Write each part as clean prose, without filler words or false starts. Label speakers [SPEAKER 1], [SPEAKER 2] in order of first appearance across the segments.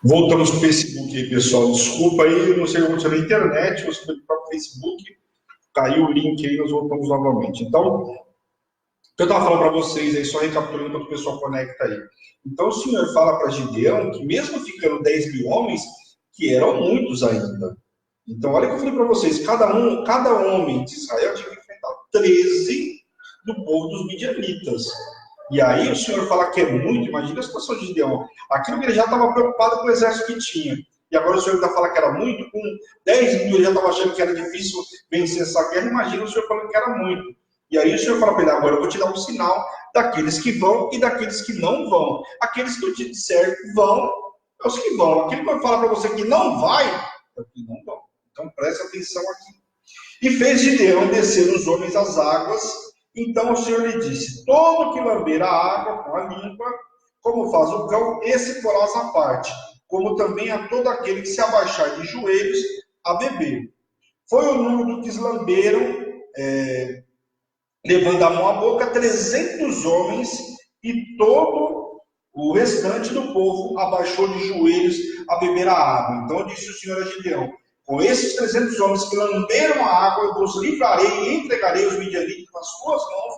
[SPEAKER 1] Voltamos para o Facebook aí, pessoal. Desculpa aí, não sei o que na internet, ou se foi para o Facebook, caiu o link aí, nós voltamos novamente. Então, o que eu estava falando para vocês aí, só recapitulando para o pessoal conecta aí. Então, o Senhor fala para Gideão que mesmo ficando 10 mil homens, que eram muitos ainda. Então, olha o que eu falei para vocês, cada homem de Israel tinha que enfrentar 13 do povo dos midianitas. E aí o Senhor fala que é muito, imagina a situação de Gideão. Aquilo que ele já estava preocupado com o exército que tinha. E agora o Senhor está falando que era muito, com 10 mil ele já estava achando que era difícil vencer essa guerra. Imagina o Senhor falando que era muito. E aí o Senhor fala para ele, agora eu vou te dar um sinal daqueles que vão e daqueles que não vão. Aqueles que eu te disser vão, é os que vão. Aquele que eu falar para você que não vai, é os que não vão. Então preste atenção aqui. E fez Gideão descer os homens às águas. Então o Senhor lhe disse, todo que lamber a água com a língua, como faz o cão, esse porás à parte, como também a todo aquele que se abaixar de joelhos a beber. Foi o número dos que lamberam, levando a mão à boca, 300 homens, e todo o restante do povo abaixou de joelhos a beber a água. Então disse o Senhor a Gideão, com esses 300 homens que lamberam a água, eu vos livrarei e entregarei os midianitas nas suas mãos,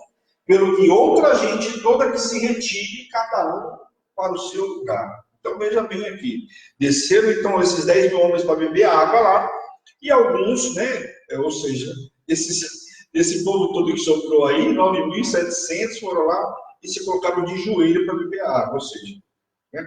[SPEAKER 1] pelo que outra gente toda que se retire, cada um para o seu lugar. Então veja bem aqui, desceram então esses 10 mil homens para beber a água lá, e alguns, né, ou seja, esse povo todo que soprou aí, 9.700 foram lá e se colocaram de joelho para beber a água, ou seja,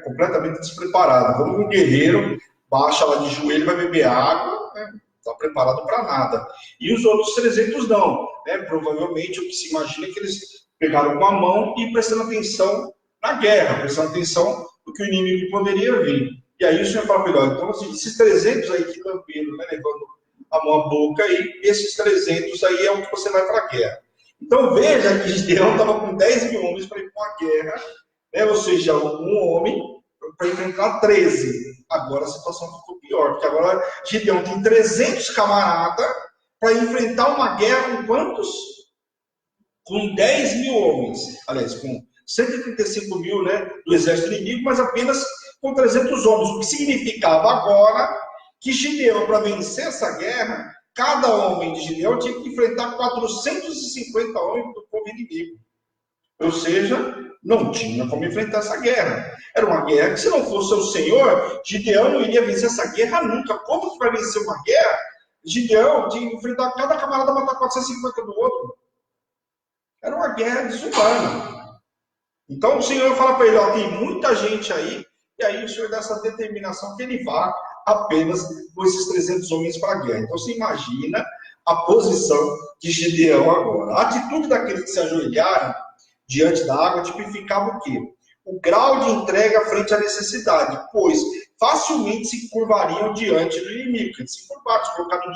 [SPEAKER 1] completamente despreparado. Vamos um guerreiro, baixa lá de joelho, vai beber água, né? Está preparado para nada. E os outros 300 não. Né? Provavelmente o que se imagina é que eles pegaram com a mão e prestando atenção na guerra, prestando atenção no que o inimigo poderia vir. E aí o Senhor fala melhor, então assim, esses 300 aí que lamberam, né, levando a mão à boca, e esses 300 aí é o que você vai para a guerra. Então veja que Gideão estava com 10 mil homens para ir para a guerra, né? Ou seja, um homem para enfrentar 13. Agora a situação ficou pior, porque agora Gideão tem 300 camaradas para enfrentar uma guerra com quantos? Com 10 mil homens. Aliás, com 135 mil, né, do exército inimigo, mas apenas com 300 homens. O que significava agora que Gideão, para vencer essa guerra, cada homem de Gideão tinha que enfrentar 450 homens do povo inimigo. Ou seja, não tinha como enfrentar essa guerra. Era uma guerra que, se não fosse o Senhor, Gideão não iria vencer essa guerra nunca. Como que vai vencer uma guerra? Gideão tinha que enfrentar cada camarada, matar 450 do outro. Era uma guerra desumana. Então o Senhor fala para ele, ó, tem muita gente aí, e aí o Senhor dá essa determinação que ele vá apenas com esses 300 homens para a guerra. Então você imagina a posição de Gideão agora. A atitude daqueles que se ajoelharam diante da água tipificava o quê? O grau de entrega frente à necessidade, pois facilmente se curvariam diante do inimigo. Eles se curvaram, se colocaram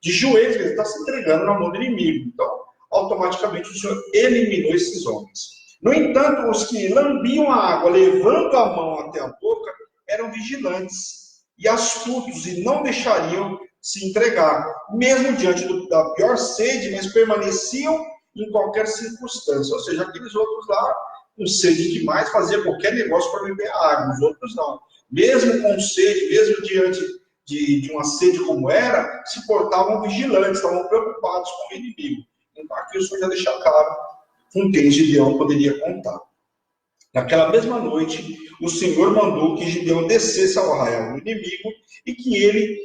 [SPEAKER 1] de joelhos, ele está se entregando na mão do inimigo. Então, automaticamente o Senhor eliminou esses homens. No entanto, os que lambiam a água, levando a mão até a boca, eram vigilantes e astutos e não deixariam se entregar, mesmo diante da pior sede, mas permaneciam em qualquer circunstância. Ou seja, aqueles outros lá, com sede demais, faziam qualquer negócio para beber a água, os outros não. Mesmo com sede, mesmo diante de uma sede como era, se portavam vigilantes, estavam preocupados com o inimigo. Então aqui o Senhor já deixa claro com quem Gideão poderia contar. Naquela mesma noite, o Senhor mandou que Gideão descesse ao arraial do inimigo e que ele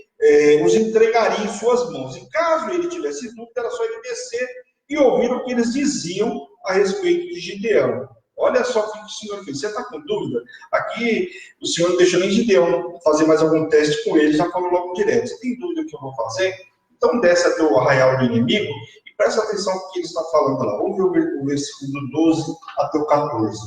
[SPEAKER 1] os entregaria em suas mãos. E caso ele tivesse dúvida, era só ele descer e ouvir o que eles diziam a respeito de Gideão. Olha só o que o Senhor fez. Você está com dúvida? Aqui o Senhor não deixou nem Gideão fazer mais algum teste com ele, já falou logo direto. Você tem dúvida do que eu vou fazer? Então desce até o arraial do inimigo e presta atenção no que ele está falando lá. Ouve o versículo do 12 até o 14.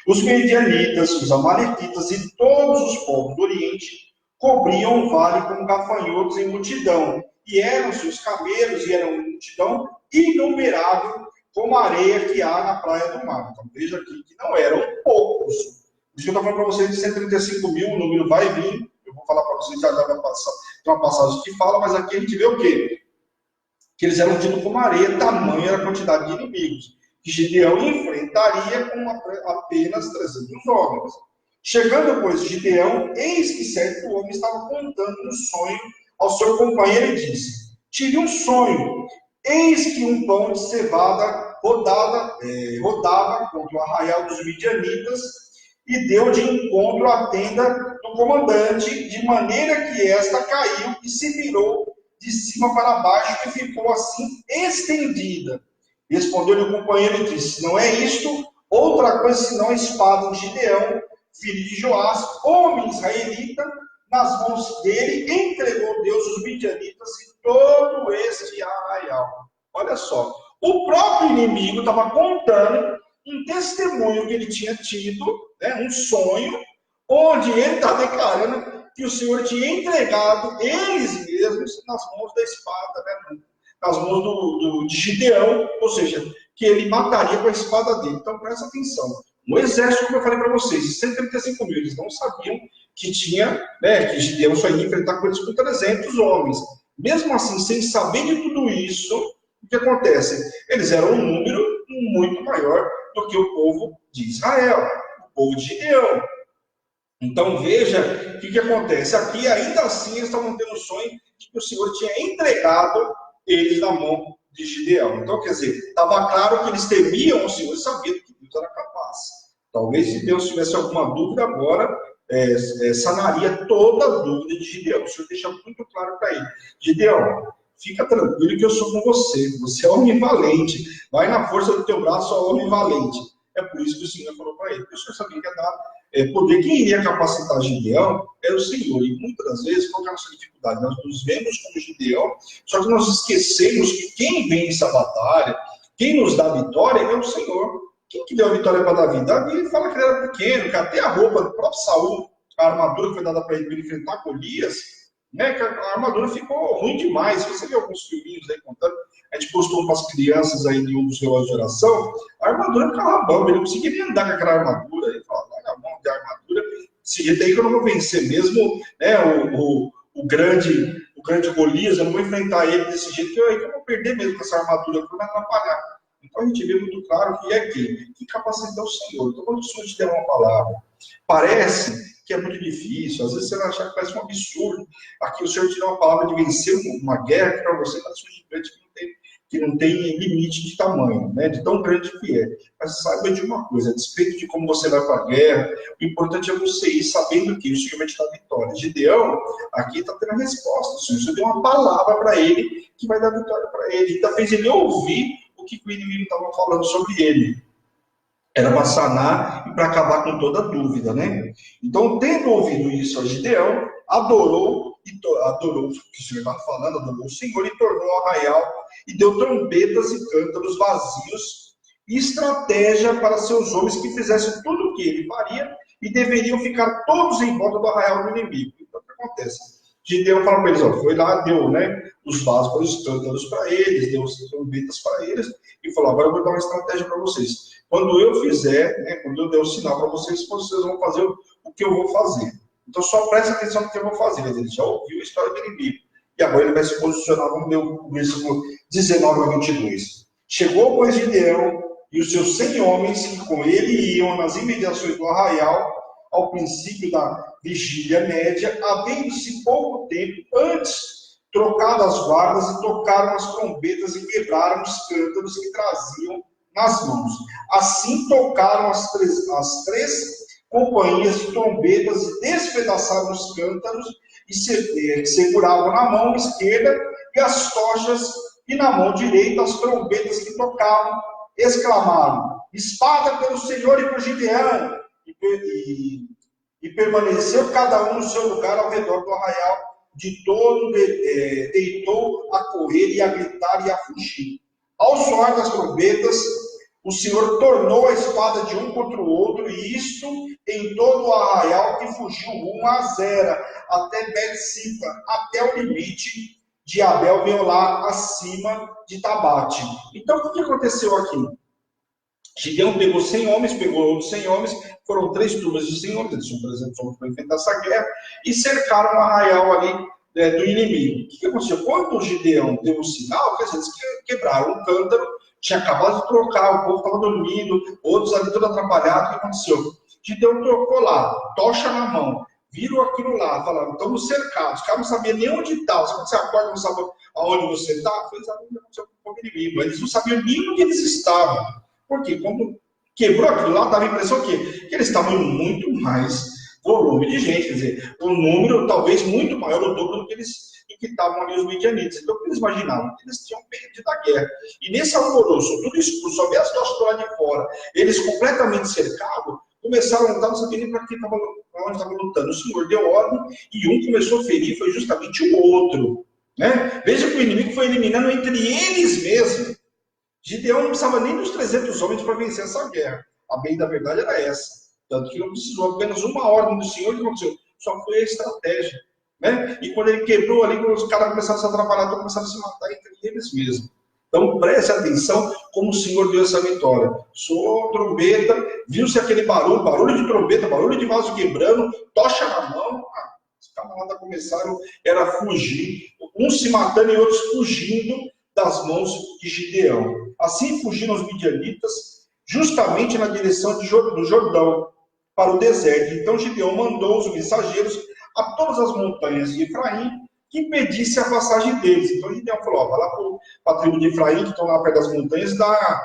[SPEAKER 1] Os medianitas, os amalequitas e todos os povos do Oriente cobriam o vale com gafanhotos em multidão. E eram seus camelos, e eram multidão inumerável, como a areia que há na praia do mar. Então veja aqui que não eram poucos. Por isso que eu estou falando para vocês de 135 mil, o número vai vir. Eu vou falar para vocês já vai passar. Tem uma passagem que fala, mas aqui a gente vê o quê? Que eles eram tidos como areia, tamanho era a quantidade de inimigos. Que Gideão enfrentaria com apenas 300 homens. Chegando, pois, Gideão, eis que certo homem estava contando um sonho ao seu companheiro e disse: tive um sonho, eis que um pão de cevada rodava contra o arraial dos midianitas e deu de encontro à tenda do comandante, de maneira que esta caiu e se virou de cima para baixo e ficou assim estendida. Respondeu-lhe o companheiro e disse: não é isto outra coisa senão a espada de Gideão, filho de Joás, homem israelita, nas mãos dele entregou Deus os midianitas e todo este arraial. Olha só, o próprio inimigo estava contando um testemunho que ele tinha tido, né, um sonho, onde ele está declarando que o Senhor tinha entregado eles mesmos nas mãos da espada, né, nas mãos de Gideão, ou seja, que ele mataria com a espada dele. Então presta atenção. Um exército, como eu falei para vocês, de 135 mil, eles não sabiam que tinha, né, que Gideão só ia enfrentar com eles com 300 homens. Mesmo assim, sem saber de tudo isso, o que acontece? Eles eram um número muito maior do que o povo de Israel, o povo de Gideão. Então veja o que acontece. Aqui, ainda assim, eles estavam tendo o sonho de que o Senhor tinha entregado eles na mão de Gideão. Então, quer dizer, estava claro que eles temiam o Senhor e sabiam que Deus era capaz. Talvez se Deus tivesse alguma dúvida agora, sanaria toda a dúvida de Gideão. O Senhor deixa muito claro para ele: Gideão, fica tranquilo que eu sou com você. Você é homem valente. Vai na força do teu braço, ó homem valente. É por isso que o Senhor falou para ele. Porque o Senhor sabia que ia dar poder. Quem iria capacitar Gideão era o Senhor. E muitas das vezes, qual é a nossa dificuldade? Nós nos vemos como Gideão, só que nós esquecemos que quem vence a batalha, quem nos dá a vitória é o Senhor. Quem que deu a vitória para Davi? Davi fala que ele era pequeno, que até a roupa do próprio Saul, a armadura que foi dada para ele enfrentar Golias, né, que a armadura ficou ruim demais. Você vê alguns filminhos aí contando, a gente postou para as crianças aí em um dos relógios de oração, a armadura ficava bamba, ele não conseguia nem andar com aquela armadura. Ele falava: larga a mão de armadura, desse jeito aí que eu não vou vencer mesmo, né, o grande Golias, eu não vou enfrentar ele desse jeito, que eu vou perder mesmo com essa armadura, para me atrapalhar. Então a gente vê muito claro que é que capacita o Senhor. Então, quando o Senhor te der uma palavra, parece que é muito difícil, às vezes você vai achar que parece um absurdo. Aqui o Senhor te dá uma palavra de vencer uma guerra que para você parece um gigante que não tem limite de tamanho, né? De tão grande que é. Mas saiba de uma coisa: a despeito de como você vai para a guerra, o importante é você ir sabendo que o Senhor vai te dar vitória. Gideão, aqui está tendo a resposta. O Senhor deu uma palavra para ele que vai dar vitória para ele. Então fez ele ouvir o que o inimigo estava falando sobre ele. Era para sanar e para acabar com toda dúvida, né? Então, tendo ouvido isso a Gideão, adorou o que o Senhor estava falando, adorou o Senhor e tornou o arraial e deu trombetas e cântaros vazios e estratégia para seus homens que fizessem tudo o que ele faria e deveriam ficar todos em volta do arraial do inimigo. Então, o que acontece? Gideão fala para eles: ó, foi lá, deu, né, os vasos, os cântaros para eles, deu as trombetas para eles e falou: agora eu vou dar uma estratégia para vocês. Quando eu fizer, né, quando eu der o sinal para vocês, vocês vão fazer o que eu vou fazer. Então só preste atenção no que eu vou fazer. Ele já ouviu a história do inimigo. E agora ele vai se posicionar. Vamos ler o versículo 19 a 22. Chegou, pois, Gideão e os seus 100 homens que com ele iam nas imediações do arraial, ao princípio da vigília média, havendo-se pouco tempo antes trocado as guardas e tocaram as trombetas e quebraram os cântaros que traziam nas mãos. Assim tocaram as três companhias de trombetas e despedaçaram os cântaros e seguravam na mão esquerda e as tochas, e na mão direita as trombetas que tocavam, exclamaram: espada pelo Senhor e por Gideão! E permaneceu cada um no seu lugar ao redor do arraial, de todo deitou a correr e a gritar e a fugir. Ao soar das trombetas, o Senhor tornou a espada de um contra o outro, e isto em todo o arraial, que fugiu rumo a Zera, até Bet-sita, até o limite de Abel Meolá, acima de Tabate. Então, o que aconteceu aqui? Gideão pegou 100 homens, pegou outros 100 homens, foram 3 turmas de 100 homens, eles tinham 300 homens para enfrentar essa guerra, e cercaram o arraial ali do inimigo. O que aconteceu? Quando o Gideão deu o sinal, quer dizer, eles quebraram um cântaro, tinha acabado de trocar, o povo estava dormindo, outros ali todo atrapalhado. O que aconteceu? Gideão trocou lá, tocha na mão, viram aquilo lá, falaram, estamos cercados, os caras não sabiam nem onde está. Quando você acorda, não sabe aonde você está, foi exatamente o que aconteceu com o inimigo. Eles não sabiam nem onde eles estavam. Por quê? Quando quebrou aquilo lá, dava a impressão que eles estavam em muito mais volume de gente, quer dizer, um número talvez muito maior, o dobro do que eles que estavam ali os midianitas. Então, o que eles imaginavam? Eles tinham perdido a guerra. E nesse alvoroço, tudo isso, só ver as costas lá de fora, eles completamente cercados, começaram a lutar, não sabia nem para onde estava lutando. O Senhor deu ordem e um começou a ferir, foi justamente o outro. Né? Veja que o inimigo foi eliminando entre eles mesmos. Gideão não precisava nem dos 300 homens para vencer essa guerra. A bem da verdade era essa. Tanto que não precisou apenas uma ordem do Senhor, que aconteceu? Só foi a estratégia. Né? E quando ele quebrou ali, os caras começaram a se atrapalhar, começaram a se matar entre eles mesmos. Então preste atenção como o Senhor deu essa vitória. Soou trombeta, viu-se aquele barulho de trombeta, barulho de vaso quebrando, tocha na mão. Os camaradas começaram a fugir, uns se matando e outros fugindo das mãos de Gideão. Assim fugiram os midianitas, justamente na direção do Jordão, para o deserto. Então Gideão mandou os mensageiros a todas as montanhas de Efraim que impedisse a passagem deles. Então Gideão falou, vai lá para a tribo de Efraim, que estão lá perto das montanhas, dá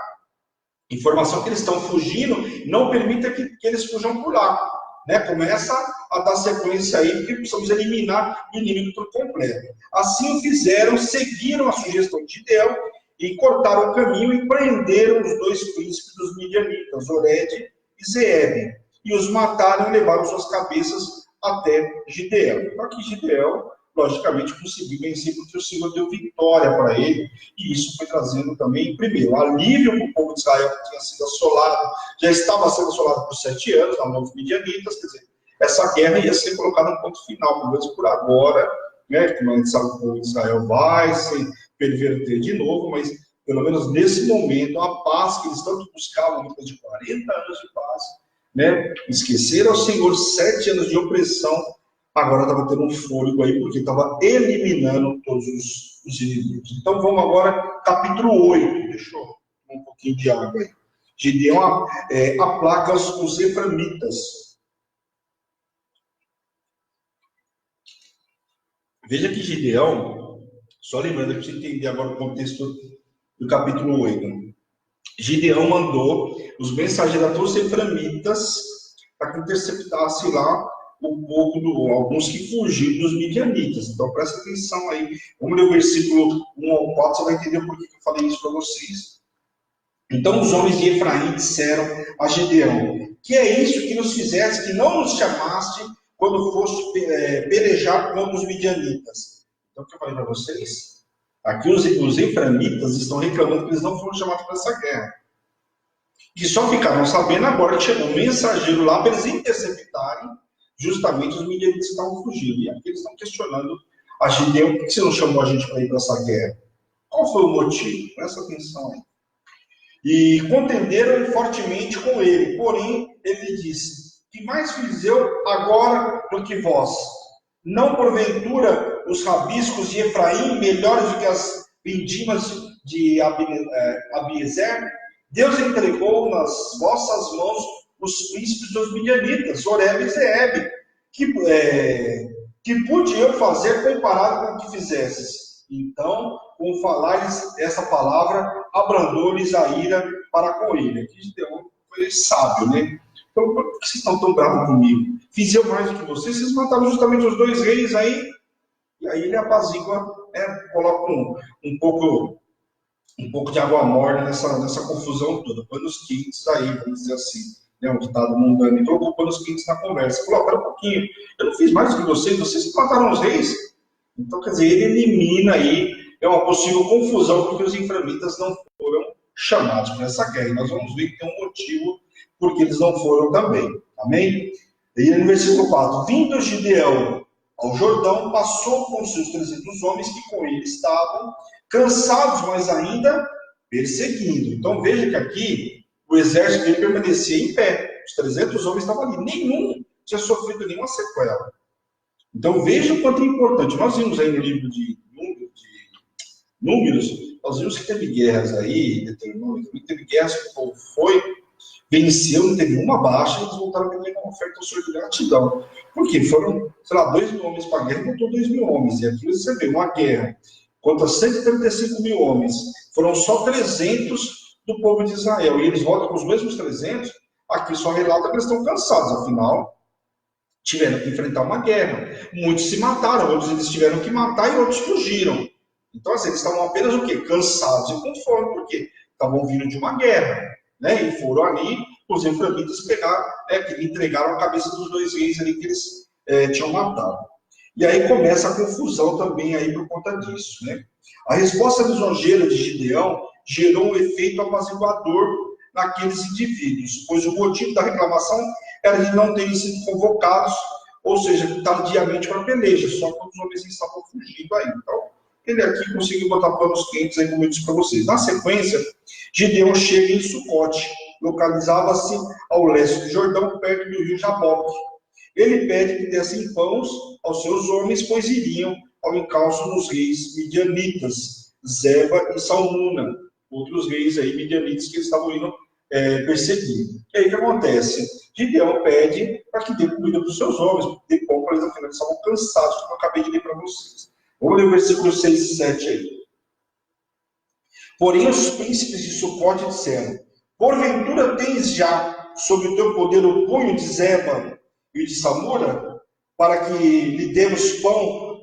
[SPEAKER 1] informação que eles estão fugindo, não permita que eles fujam por lá. Né? Começa a dar sequência aí, porque precisamos eliminar o inimigo por completo. Assim o fizeram, seguiram a sugestão de Gideão e cortaram o caminho e prenderam os dois príncipes dos midianitas, Oreb e Zeeb, e os mataram e levaram suas cabeças até Gideão. Então aqui Gideão, logicamente, conseguiu vencer porque o Senhor deu vitória para ele, e isso foi trazendo também, primeiro, alívio para o povo de Israel que tinha sido assolado, já estava sendo assolado por 7 anos, na mão dos midianitas, quer dizer, essa guerra ia ser colocada no ponto final, pelo menos por agora, né, como a gente sabe que o povo de Israel vai se perverter de novo, mas pelo menos nesse momento, a paz que eles tanto buscavam, depois de 40 anos de paz, né, esqueceram ao Senhor 7 anos de opressão, agora estava tendo um fôlego aí, porque estava eliminando todos os inimigos. Então vamos agora, capítulo 8, deixa eu tomar um pouquinho de água aí. Gideão aplaca os eframitas. Veja que Gideão, só lembrando para você entender agora o contexto do capítulo 8. Gideão mandou os mensageiros a todos os eframitas para que interceptasse lá o povo, alguns que fugiram dos midianitas. Então presta atenção aí. Vamos ler o versículo 1 ao 4, você vai entender por que eu falei isso para vocês. Então os homens de Efraim disseram a Gideão: que é isso que nos fizeste, que não nos chamaste quando foste pelejar contra os midianitas? Então o que eu falei para vocês? Aqui os eframitas estão reclamando que eles não foram chamados para essa guerra. Que só ficaram sabendo agora que chegou um mensageiro lá para eles interceptarem justamente os midianitas que estavam fugindo. E aqui eles estão questionando a Gideão: por que você não chamou a gente para ir para essa guerra? Qual foi o motivo? Presta atenção aí. E contenderam fortemente com ele. Porém, ele disse: que mais fiz eu agora do que vós? Não porventura os rabiscos de Efraim melhores do que as vindimas de Abiezer? Deus entregou nas vossas mãos os príncipes dos midianitas, Oreb e Zeeb. Que pude eu fazer comparado com o que fizesses? Então, com falares essa palavra, abrandou-lhes a ira para com ele. Aqui Gideão foi sábio, né? Então, por que vocês estão tão bravos comigo? Fiz eu mais do que vocês? Vocês mataram justamente os 2 reis aí. E aí ele apazigua, coloca um pouco de água morna nessa confusão toda. Panos quentes aí, vamos dizer assim. Um ditado mundano. Então, colocou panos quentes na conversa. Falou: pera um pouquinho, eu não fiz mais do que vocês mataram os reis. Então, quer dizer, ele elimina aí uma possível confusão, porque os eframitas não foram chamados para essa guerra. E nós vamos ver que tem um motivo porque eles não foram também. Amém? E no versículo 4: vindo Gideão ao Jordão, passou com seus 300 homens que com ele estavam, cansados, mas ainda perseguindo. Então veja que aqui o exército dele permanecia em pé. Os 300 homens estavam ali. Nenhum tinha sofrido nenhuma sequela. Então veja o quanto é importante. Nós vimos aí no livro de Números, nós vimos que teve guerras aí, teve guerras que o povo foi, venceu, não teve uma baixa, e eles voltaram a pedir uma oferta ao Senhor de gratidão. Porque foram, sei lá, 2.000 homens para a guerra, botou 2.000 homens. E aqui você vê uma guerra contra 135.000 homens. Foram só 300 do povo de Israel. E eles voltam com os mesmos 300. Aqui só relata que eles estão cansados. Afinal, tiveram que enfrentar uma guerra. Muitos se mataram, outros eles tiveram que matar e outros fugiram. Então, assim, eles estavam apenas o quê? Cansados e com fome. Por quê? Estavam vindo de uma guerra. Né? E foram ali, os efraimitas pegaram, que entregaram a cabeça dos 2 reis ali que eles tinham matado. E aí começa a confusão também aí por conta disso, né? A resposta lisonjeira de Gideão gerou um efeito apaziguador naqueles indivíduos, pois o motivo da reclamação era de não terem sido convocados, ou seja, tardiamente para a peleja, só quando os homens estavam fugindo aí. Então, ele aqui conseguiu botar panos quentes aí, como eu disse para vocês. Na sequência, Gideão chega em Sucote, localizava-se ao leste do Jordão, perto do rio Jaboque. Ele pede que dessem pães aos seus homens, pois iriam ao encalço dos reis midianitas, Zeba e Salmuna, outros reis aí midianitas que eles estavam indo perseguir. E aí o que acontece? Gideão pede para que dê comida para os seus homens, dê pão para eles, afinal eles estavam cansados, como eu acabei de ler para vocês. Vamos ler o versículo 6 e 7 aí. Porém, os príncipes de Sucote disseram: porventura tens já sob o teu poder o punho de Zeba e de Salmura, para que lhe demos pão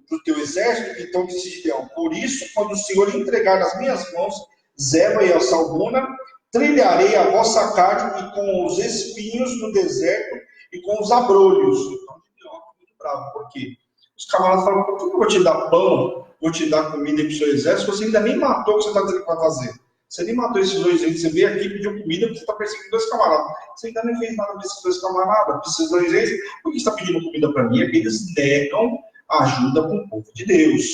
[SPEAKER 1] para o teu exército? Então disse Gideão: por isso, quando o Senhor entregar nas minhas mãos Zeba e a Salmuna, trilharei a vossa carne e com os espinhos do deserto e com os abrolhos. Então Gideão é muito bravo, por quê? Os camaradas falam: por que eu vou te dar pão, vou te dar comida para o seu exército? Você ainda nem matou o que você está dizendo que vai fazer. Você nem matou esses 2 reis. Você veio aqui e pediu comida porque você está perseguindo 2 camaradas. Você ainda nem fez nada para esses 2 camaradas, para esses 2 reis. Por que você está pedindo comida para mim? É que eles negam ajuda para o povo de Deus.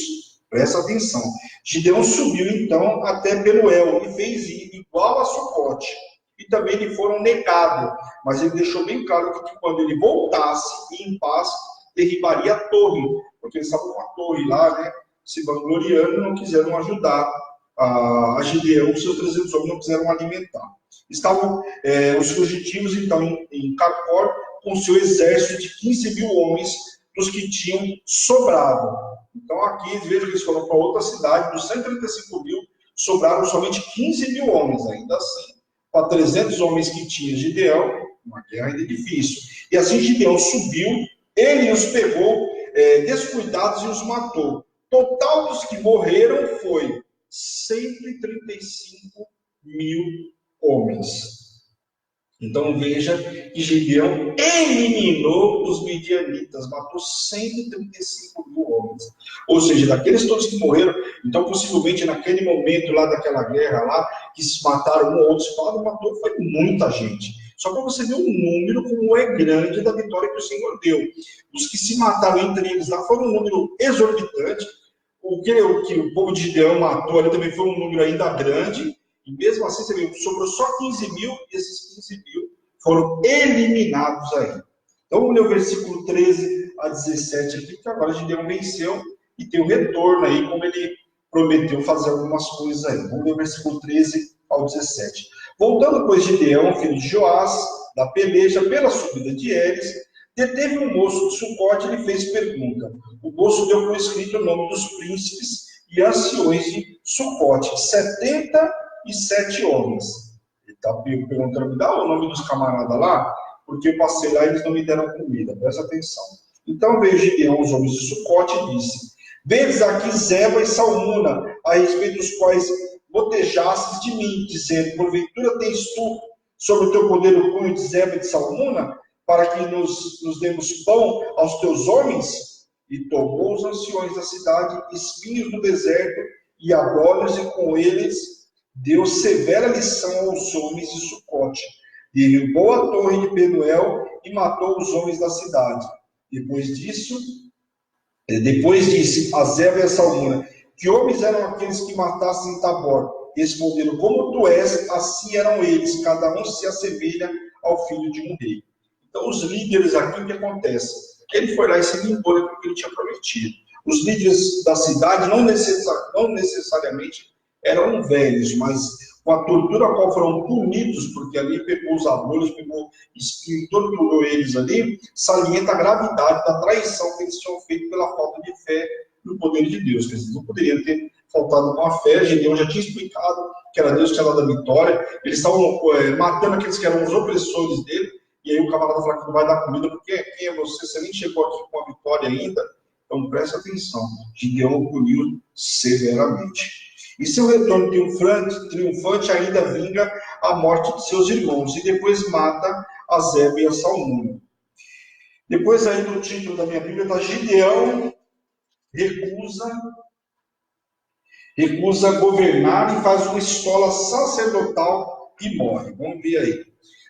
[SPEAKER 1] Presta atenção. Gideão subiu então até Penuel e fez igual a Sucote. E também lhe foram negados. Mas ele deixou bem claro que quando ele voltasse em paz, derribaria a torre, porque eles estavam com a torre lá, né, se vangloriando, e não quiseram ajudar a Gideão, seus 300 homens não quiseram alimentar. Estavam os fugitivos, então, em Carcor, com seu exército de 15.000 homens, dos que tinham sobrado. Então, aqui, veja que eles foram para outra cidade, dos 135.000, sobraram somente 15.000 homens, ainda assim, para 300 homens que tinha Gideão, uma guerra ainda difícil. E assim Gideão subiu, ele os pegou descuidados e os matou. Total dos que morreram foi 135.000 homens. Então veja que Gideão eliminou os midianitas, matou 135.000 homens. Ou seja, daqueles todos que morreram, então possivelmente naquele momento lá daquela guerra lá, que se mataram um ou outro, matou, foi muita gente. Só para você ver o número como é grande da vitória que o Senhor deu. Os que se mataram entre eles lá foram um número exorbitante. O que o povo de Gideão matou ali também foi um número ainda grande. E mesmo assim, você viu, sobrou só 15.000 e esses 15.000 foram eliminados aí. Então, vamos ler o versículo 13 a 17 aqui, que agora Gideão venceu e tem o retorno aí, como ele prometeu fazer algumas coisas aí. Vamos ler o versículo 13 ao 17. Voltando, pois, Gideão, filho de Joás, da peleja, pela subida de Eres, deteve um moço de Sucote e lhe fez pergunta. O moço deu por escrito o nome dos príncipes e anciões de Sucote, 77 homens. Ele está perguntando: me dá o nome dos camaradas lá, porque eu passei lá e eles não me deram comida. Presta atenção. Então veio Gideão, os homens de Sucote, e disse: vedes aqui Zeba e Salmuna, a respeito dos quais botejastes de mim, dizendo: porventura tens tu sobre o teu poder o punho de Zeba e de Salmuna, para que nos demos pão aos teus homens? E tomou os anciões da cidade, espinhos do deserto e abrolhos, e com eles deu severa lição aos homens de Sucote. Derrubou a torre de Penuel e matou os homens da cidade. Depois disse a Zeba e a Salmuna: que homens eram aqueles que matassem em Tabor? Responderam: como tu és, assim eram eles, cada um se assemelha ao filho de um rei. Então, os líderes aqui, o que acontece? Ele foi lá e se limpou do que ele tinha prometido. Os líderes da cidade não necessariamente eram velhos, mas com a tortura a qual foram punidos, porque ali pegou os abusos, pegou espinho, torturou eles ali, salienta a gravidade da traição que eles tinham feito pela falta de fé no poder de Deus. Quer dizer, não poderiam ter faltado com a fé. Gideão já tinha explicado que era Deus que tinha dado a vitória. Eles estavam matando aqueles que eram os opressores dele, e aí o camarada fala que não vai dar comida, porque quem é você? Você nem chegou aqui com a vitória ainda. Então preste atenção, Gideão o puniu severamente. E seu retorno triunfante ainda vinga a morte de seus irmãos, e depois mata a Zeba e a Salmão. Depois aí no título da minha Bíblia está Gideão recusa governar e faz uma estola sacerdotal e morre. Vamos ver aí.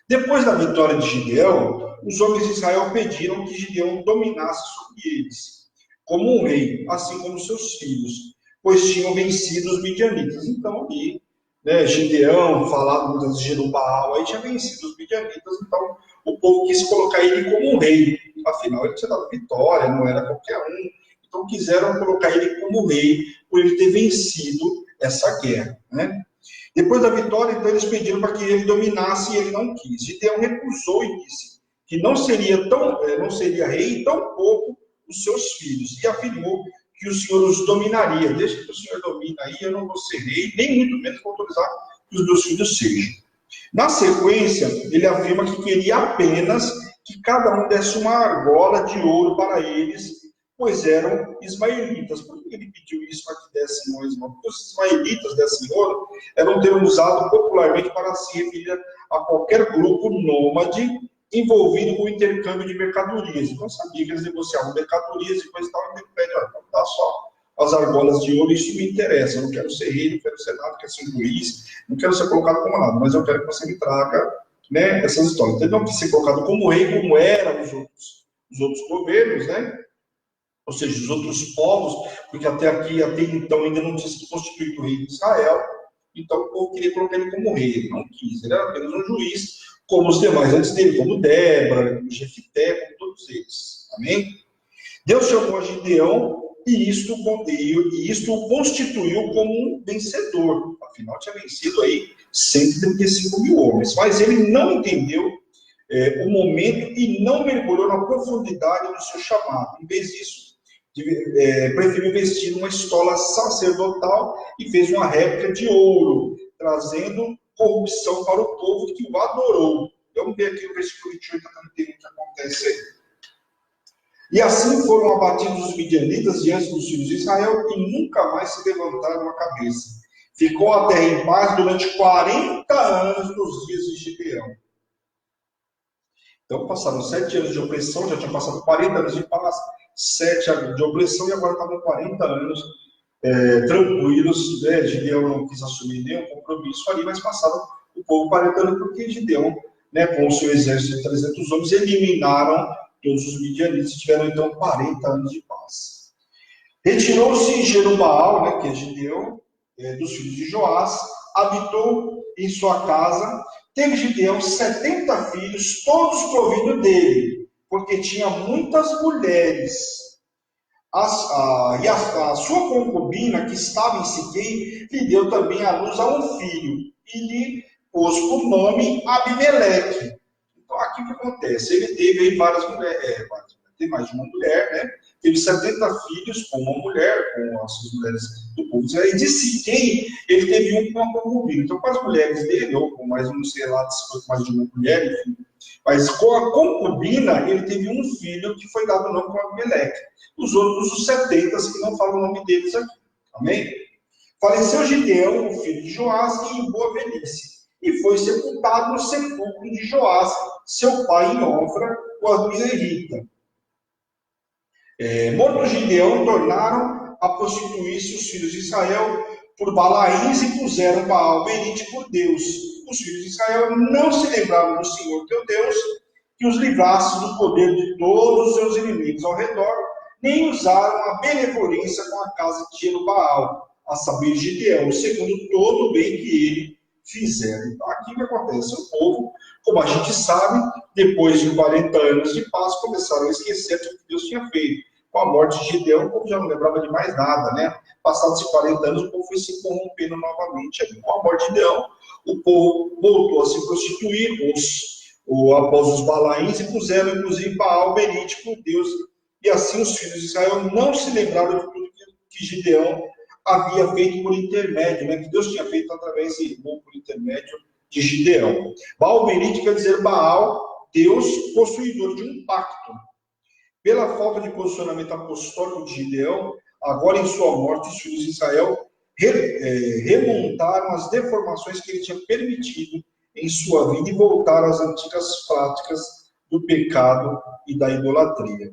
[SPEAKER 1] Depois da vitória de Gideão, os homens de Israel pediram que Gideão dominasse sobre eles, como um rei, assim como seus filhos, pois tinham vencido os midianitas. Então, ali, né, Gideão, falado muitas vezes de Jerubaal, aí tinha vencido os midianitas, então o povo quis colocar ele como um rei. Afinal, ele tinha dado vitória, não era qualquer um. Então, quiseram colocar ele como rei, por ele ter vencido essa guerra, né? Depois da vitória, então, eles pediram para que ele dominasse e ele não quis. Gideão recusou e disse que não seria rei, tampouco os seus filhos. E afirmou que o Senhor os dominaria. Deixa que o Senhor domine aí, eu não vou ser rei, nem muito menos vou autorizar que os meus filhos sejam. Na sequência, ele afirma que queria apenas que cada um desse uma argola de ouro para eles, pois eram ismaelitas. Por que ele pediu isso para que dessem ouro? Porque os ismaelitas dessem ouro era um termo usado popularmente para se referir a qualquer grupo nômade envolvido com o intercâmbio de mercadorias. Então, sabia que eles negociavam mercadorias e coisa e tal, então pede, não dá só as argolas de ouro, isso me interessa. Eu não quero ser rei, não quero ser nada, não quero ser um juiz, não quero ser colocado como nada, mas eu quero que você me traga, né, essas histórias. Então, ele não quis ser colocado como rei, como eram os outros governos, né? Ou seja, os outros povos, porque até então, ainda não tinha se constituído o rei de Israel, então o povo queria colocar ele como rei, ele não quis, ele era apenas um juiz, como os demais antes dele, como Débora, como Jefité, como todos eles. Amém? Deus chamou a Gideão e isto o constituiu como um vencedor. Afinal, tinha vencido aí 135 mil homens, mas ele não entendeu o momento e não mergulhou na profundidade do seu chamado. Em vez disso, preferiu vestir uma estola sacerdotal e fez uma réplica de ouro, trazendo corrupção para o povo que o adorou. Vamos ver aqui no versículo 28 a 31 o que acontece aí. E assim foram abatidos os midianitas diante dos filhos de Israel e nunca mais se levantaram a cabeça. Ficou a terra em paz durante 40 anos nos dias de Gideão. Então passaram 7 anos de opressão, já tinha passado 40 anos de paz, 7 anos de opressão e agora estavam 40 anos tranquilos, né? Gideão não quis assumir nenhum compromisso ali, mas passaram o povo 40 anos porque Gideão, né, com o seu exército de 300 homens, eliminaram todos os midianitas e tiveram então 40 anos de paz. Retirou-se Jerubaal, né, que é Gideão, dos filhos de Joás, habitou em sua casa. Teve Gideão 70 filhos, todos provindo dele, porque tinha muitas mulheres. E a sua concubina, que estava em Siquém, lhe deu também à luz a um filho, e lhe pôs por nome Abimeleque. Então, aqui o que acontece? Ele teve aí várias mulheres, tem mais de uma mulher, né? Teve 70 filhos com uma mulher, com as mulheres do povo. E de Siquém, ele teve um com a concubina. Então, com as mulheres dele, ou com mais, não sei lá se foi mais de uma mulher, enfim. Mas com a concubina, ele teve um filho que foi dado o nome para Abimeleque. Os outros, os 70, que não falam o nome deles aqui. Amém? Faleceu Gideão, o filho de Joás, em boa velhice, e foi sepultado no sepulcro de Joás, seu pai, em Ofra, o Abizerita. Morto Gideão, tornaram a prostituir-se os filhos de Israel por Balaíns e puseram Baal Berite por Deus. Os filhos de Israel não se lembraram do Senhor teu Deus, que os livrasse do poder de todos os seus inimigos ao redor, nem usaram a benevolência com a casa de Jerubaal, a saber Gideão, segundo todo o bem que ele fizera. Então, aqui o que acontece? O povo, como a gente sabe, depois de 40 anos de paz, começaram a esquecer o que Deus tinha feito. com a morte de Gideão, o povo já não lembrava de mais nada, né? Passados 40 anos, o povo foi se corrompendo novamente. Com a morte de Gideão, o povo voltou a se prostituir após os Balaíns e puseram, inclusive, Baal Berite como Deus. E assim os filhos de Israel não se lembraram de tudo que Gideão havia feito por intermédio, né? Que Deus tinha feito através de irmão por intermédio de Gideão. Baal Berite quer dizer Baal, Deus possuidor de um pacto. Pela falta de posicionamento apostólico de Gideão, agora em sua morte, os filhos de Israel remontaram as deformações que ele tinha permitido em sua vida e voltaram às antigas práticas do pecado e da idolatria.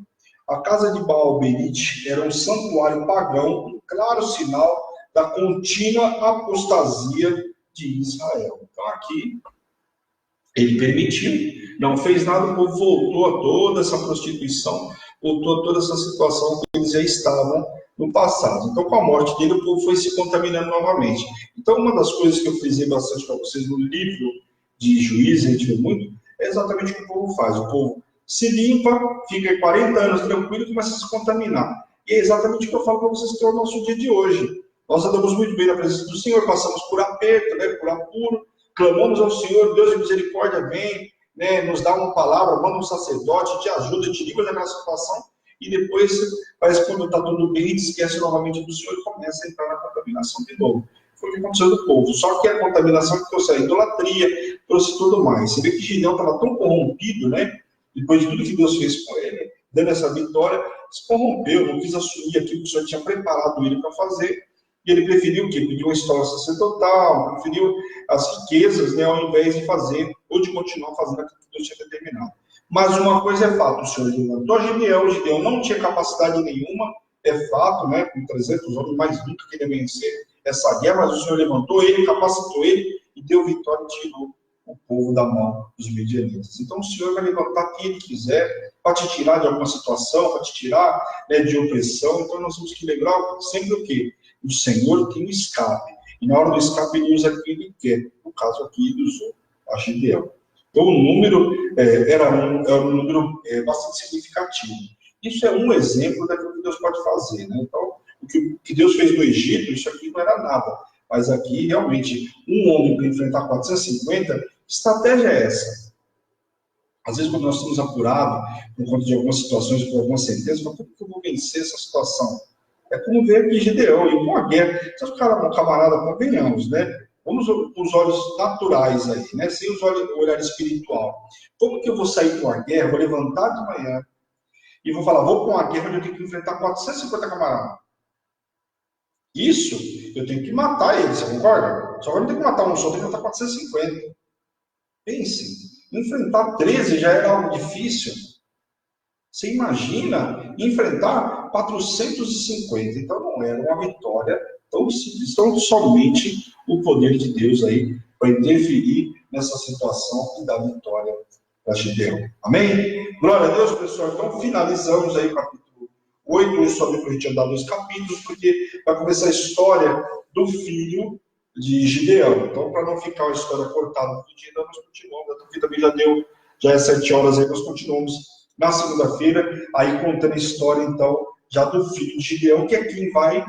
[SPEAKER 1] A casa de Baal Berite era um santuário pagão, um claro sinal da contínua apostasia de Israel. Então aqui ele permitiu, não fez nada, o povo voltou a toda essa prostituição, voltou a toda essa situação que eles já estavam no passado. Então, com a morte dele, o povo foi se contaminando novamente. Então, uma das coisas que eu frisei bastante para vocês no livro de Juízes, a gente vê muito, é exatamente o que o povo faz. O povo se limpa, fica 40 anos tranquilo e começa a se contaminar. E é exatamente o que eu falo para vocês que é o nosso dia de hoje. Nós andamos muito bem na presença do Senhor, passamos por aperto, né, por apuro, clamamos ao Senhor, Deus de misericórdia vem, né, nos dá uma palavra, manda um sacerdote, te ajuda, te livra daquela situação, e depois, parece que quando está tudo bem, esquece novamente do Senhor e começa a entrar na contaminação de novo. Foi o que aconteceu do povo. Só que a contaminação que trouxe a idolatria, trouxe tudo mais. Você vê que Gideão estava tão corrompido, né? Depois de tudo que Deus fez com ele, dando essa vitória, se corrompeu, não quis assumir aquilo que o Senhor tinha preparado ele para fazer. E ele preferiu o quê? Pediu uma história sacerdotal, preferiu as riquezas, né, ao invés de fazer, ou de continuar fazendo aquilo que Deus tinha determinado. Mas uma coisa é fato, o Senhor levantou Gideão não tinha capacidade nenhuma, é fato, né, com 300 homens, mas nunca queria vencer essa guerra, mas o Senhor levantou ele, capacitou ele, e deu vitória e tirou o povo da mão dos midianitas. Então o Senhor vai levantar quem Ele quiser, para te tirar de alguma situação, para te tirar, né, de opressão. Então nós temos que lembrar sempre o quê? O Senhor tem um escape. E na hora do escape ele usa quem Ele quer. No caso aqui ele usou a Gideão. Então o número era um número bastante significativo. Isso é um exemplo daquilo que Deus pode fazer, né? Então, o que Deus fez no Egito, isso aqui não era nada. Mas aqui, realmente, um homem para enfrentar 450, que estratégia é essa? Às vezes, quando nós estamos apurados, por conta de algumas situações, por algumas sentenças, como que eu vou vencer essa situação? É como ver aqui Gideão, e com a guerra. Se os camarada, convenhamos, né? Vamos com os olhos naturais aí, né? Sem o olhar espiritual. Como que eu vou sair com a guerra, vou levantar de manhã, e vou falar, vou com a guerra, onde eu tenho que enfrentar 450 camaradas. Isso, eu tenho que matar eles, você concorda? Só que eu não tenho que matar um só, eu tenho que matar 450. Pense, enfrentar 13 já era algo difícil. Você imagina enfrentar 450. Então não era uma vitória tão simples. Então somente o poder de Deus aí vai interferir nessa situação e dar vitória para Gideão. Amém? Glória a Deus, pessoal. Então finalizamos aí o capítulo 8, eu só depois a gente andar 2 capítulos, porque vai começar a história do filho de Gideão. Então, para não ficar a história cortada no dia, nós continuamos, porque também já é 7 horas aí, nós continuamos na segunda-feira, aí contando a história, então, já do filho de Gideão, que é quem vai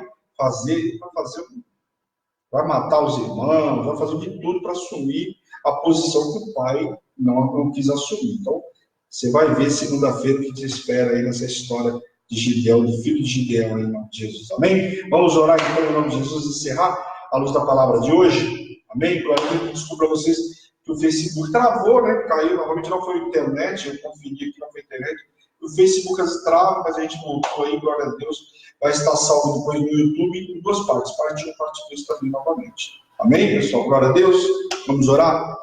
[SPEAKER 1] matar os irmãos, vai fazer de tudo para assumir a posição que o pai não quis assumir. Então, você vai ver segunda-feira o que te espera aí nessa história de Gideão, do filho de Gideão, em nome de Jesus. Amém? Vamos orar então em nome de Jesus e encerrar a luz da palavra de hoje. Amém? Glória a Deus. Desculpa para vocês que o Facebook travou, né? Caiu, novamente não foi a internet, eu conferi que não foi a internet. O Facebook trava, mas a gente voltou aí, glória a Deus. Vai estar salvo depois no YouTube em 2 partes, parte 1 e parte 2 também novamente. Amém, pessoal? Glória a Deus. Vamos orar?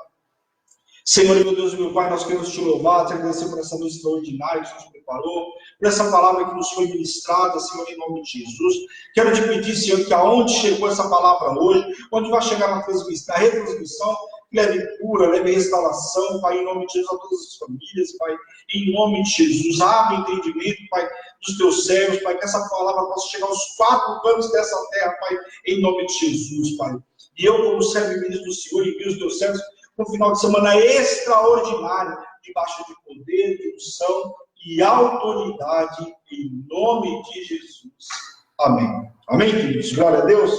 [SPEAKER 1] Senhor, meu Deus e meu Pai, nós queremos te louvar, te agradecer por essa luz extraordinária que o Senhor preparou, por essa palavra que nos foi ministrada, Senhor, em nome de Jesus. Quero te pedir, Senhor, que aonde chegou essa palavra hoje, onde vai chegar na retransmissão, leve cura, leve restauração, Pai, em nome de Jesus, a todas as famílias, Pai, em nome de Jesus. Abre o entendimento, Pai, dos teus servos, Pai, que essa palavra possa chegar aos 4 cantos dessa terra, Pai, em nome de Jesus, Pai. E eu, como servo e ministro do Senhor, envio os teus servos no final de semana extraordinário, debaixo de poder, de unção e autoridade em nome de Jesus. Amém. Amém, queridos? Glória a Deus.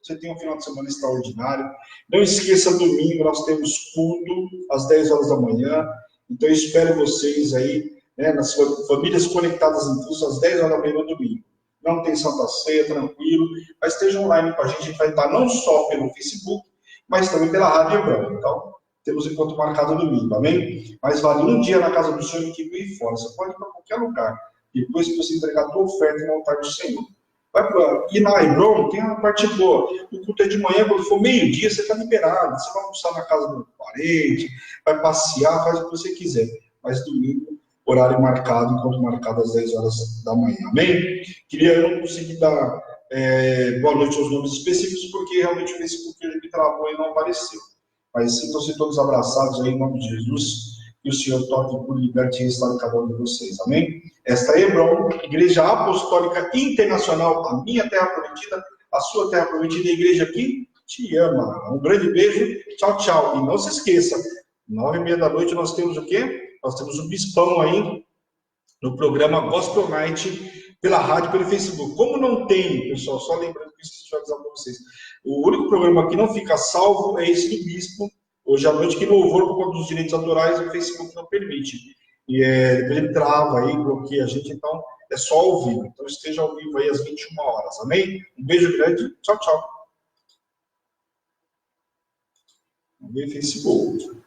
[SPEAKER 1] Você tem um final de semana extraordinário. Não esqueça, domingo nós temos culto às 10 horas da manhã. Então eu espero vocês aí, né, nas famílias conectadas em Cristo, às 10 horas da manhã no domingo. Não tem Santa Ceia, tranquilo, mas esteja online com a gente vai estar não só pelo Facebook, mas também pela Rádio Hebrão. Então, temos encontro marcado domingo, amém? Mas vale um dia na casa do Senhor que veio fora. Você pode ir para qualquer lugar, depois que você entregar a tua oferta no altar do Senhor. Vai para ir na Hebron, tem uma parte boa. O culto é de manhã, quando for meio-dia, você está liberado. Você vai almoçar na casa do parente, vai passear, faz o que você quiser. Mas domingo, horário marcado, encontro marcado às 10 horas da manhã. Amém? Eu não consegui dar boa noite aos nomes específicos, porque realmente o Facebook me travou e não apareceu. Mas sintam-se todos abraçados aí em nome de Jesus. E o Senhor toque por liberte e restaure cada um de vocês. Amém? Esta é Hebron, Igreja Apostólica Internacional, a minha terra prometida, a sua terra prometida, a igreja que te ama. Um grande beijo. Tchau, tchau. E não se esqueça, 9h30 da noite nós temos o quê? Nós temos o Bispão aí no programa Gospel Night pela rádio, pelo Facebook. Como não tem, pessoal, só lembrando que isso eu avisar para vocês. O único programa que não fica salvo é esse do Bispo, hoje à noite, que louvor por conta dos direitos autorais, o Facebook não permite. E depois ele trava aí, bloqueia a gente, então é só ao vivo. Então esteja ao vivo aí às 21 horas, amém? Um beijo grande, tchau, tchau. Vamos ver Facebook.